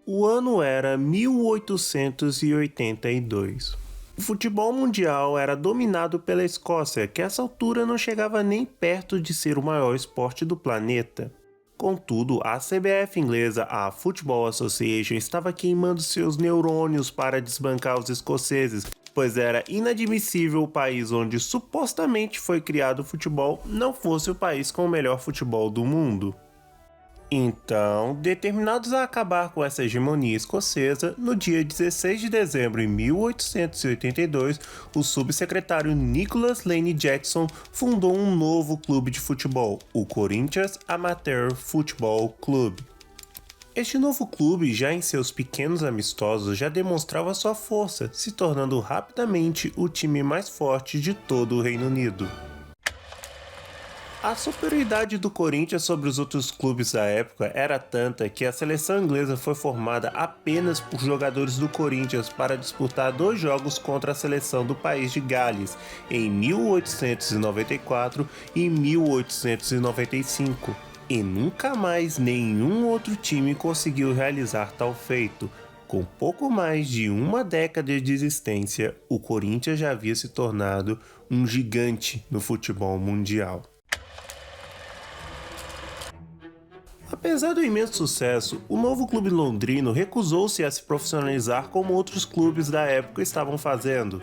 O ano era 1882. O futebol mundial era dominado pela Escócia, que a essa altura não chegava nem perto de ser o maior esporte do planeta. Contudo, a CBF inglesa, a Football Association, estava queimando seus neurônios para desbancar os escoceses, pois era inadmissível o país onde supostamente foi criado o futebol não fosse o país com o melhor futebol do mundo. Então, determinados a acabar com essa hegemonia escocesa, no dia 16 de dezembro de 1882, o subsecretário Nicholas Lane Jackson fundou um novo clube de futebol, o Corinthians Amateur Football Club. Este novo clube, já em seus pequenos amistosos, já demonstrava sua força, se tornando rapidamente o time mais forte de todo o Reino Unido. A superioridade do Corinthians sobre os outros clubes da época era tanta que a seleção inglesa foi formada apenas por jogadores do Corinthians para disputar 2 jogos contra a seleção do país de Gales, em 1894 e 1895. E nunca mais nenhum outro time conseguiu realizar tal feito. Com pouco mais de uma década de existência, o Corinthians já havia se tornado um gigante no futebol mundial. Apesar do imenso sucesso, o novo clube londrino recusou-se a se profissionalizar como outros clubes da época estavam fazendo.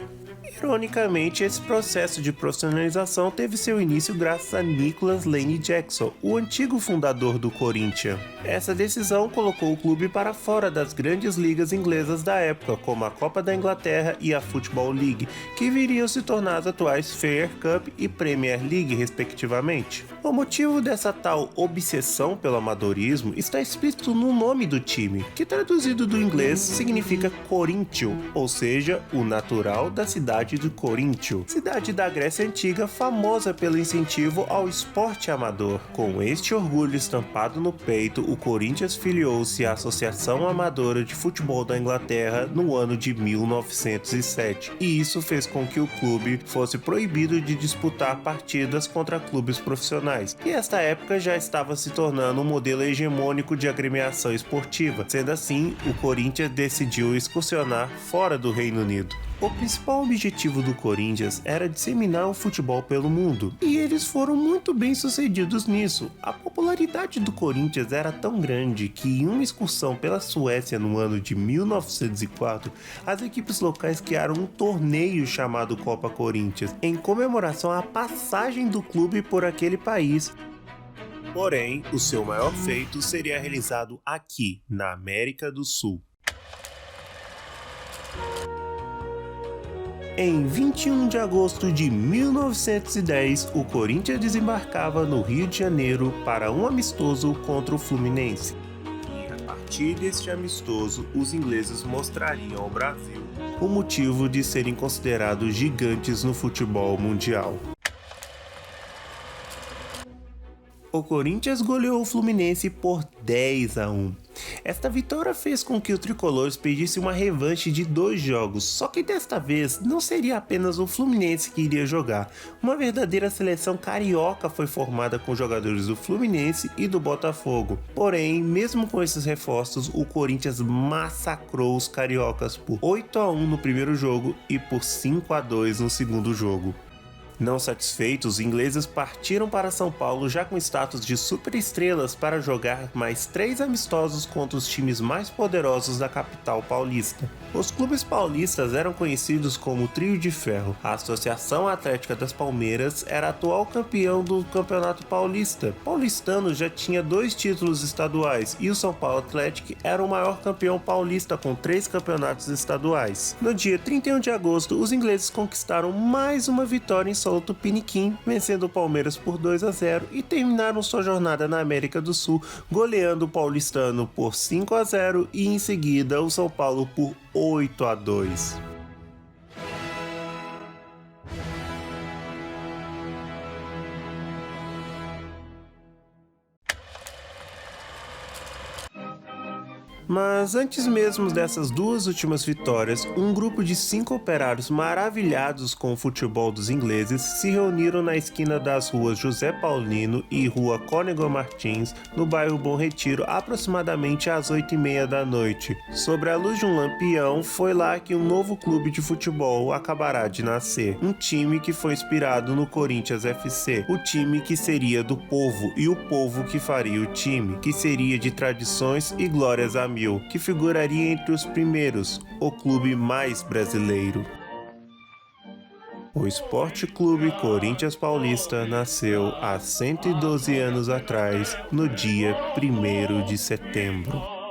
Ironicamente, esse processo de profissionalização teve seu início graças a Nicholas Lane Jackson, o antigo fundador do Corinthians. Essa decisão colocou o clube para fora das grandes ligas inglesas da época, como a Copa da Inglaterra e a Football League, que viriam se tornar as atuais FA Cup e Premier League, respectivamente. O motivo dessa tal obsessão pelo amadorismo está explícito no nome do time, que traduzido do inglês significa Coríntio, ou seja, o natural da cidade de Coríntio, cidade da Grécia Antiga famosa pelo incentivo ao esporte amador. Com este orgulho estampado no peito, o Corinthians filiou-se à Associação Amadora de Futebol da Inglaterra no ano de 1907, e isso fez com que o clube fosse proibido de disputar partidas contra clubes profissionais, e esta época já estava se tornando um modelo hegemônico de agremiação esportiva. Sendo assim, o Corinthians decidiu excursionar fora do Reino Unido. O principal objetivo do Corinthians era disseminar o futebol pelo mundo, e eles foram muito bem sucedidos nisso. A popularidade do Corinthians era tão grande que em uma excursão pela Suécia no ano de 1904, as equipes locais criaram um torneio chamado Copa Corinthians, em comemoração à passagem do clube por aquele país. Porém, o seu maior feito seria realizado aqui, na América do Sul. Em 21 de agosto de 1910, o Corinthians desembarcava no Rio de Janeiro para um amistoso contra o Fluminense. E a partir deste amistoso, os ingleses mostrariam ao Brasil o motivo de serem considerados gigantes no futebol mundial. O Corinthians goleou o Fluminense por 10-1. Esta vitória fez com que o tricolor pedisse uma revanche de 2 jogos, só que desta vez não seria apenas o Fluminense que iria jogar. Uma verdadeira seleção carioca foi formada com jogadores do Fluminense e do Botafogo. Porém, mesmo com esses reforços, o Corinthians massacrou os cariocas por 8-1 no primeiro jogo e por 5-2 no segundo jogo. Não satisfeitos, os ingleses partiram para São Paulo já com status de superestrelas para jogar mais 3 amistosos contra os times mais poderosos da capital paulista. Os clubes paulistas eram conhecidos como Trio de Ferro. A Associação Atlética das Palmeiras era atual campeão do Campeonato Paulista. Paulistano já tinha 2 títulos estaduais e o São Paulo Atlético era o maior campeão paulista com 3 campeonatos estaduais. No dia 31 de agosto, os ingleses conquistaram mais uma vitória em São Tupiniquim, vencendo o Palmeiras por 2-0 e terminaram sua jornada na América do Sul, goleando o paulistano por 5-0 e em seguida o São Paulo por 8-2. Mas antes mesmo dessas duas últimas vitórias, um grupo de 5 operários maravilhados com o futebol dos ingleses se reuniram na esquina das ruas José Paulino e Rua Cônego Martins, no bairro Bom Retiro, aproximadamente às 8h30 da noite. Sobre a luz de um lampião, foi lá que um novo clube de futebol acabará de nascer. Um time que foi inspirado no Corinthians FC, o time que seria do povo e o povo que faria o time, que seria de tradições e glórias a mil, que figuraria entre os primeiros, o clube mais brasileiro. O Esporte Clube Corinthians Paulista nasceu há 112 anos atrás, no dia 1º de setembro.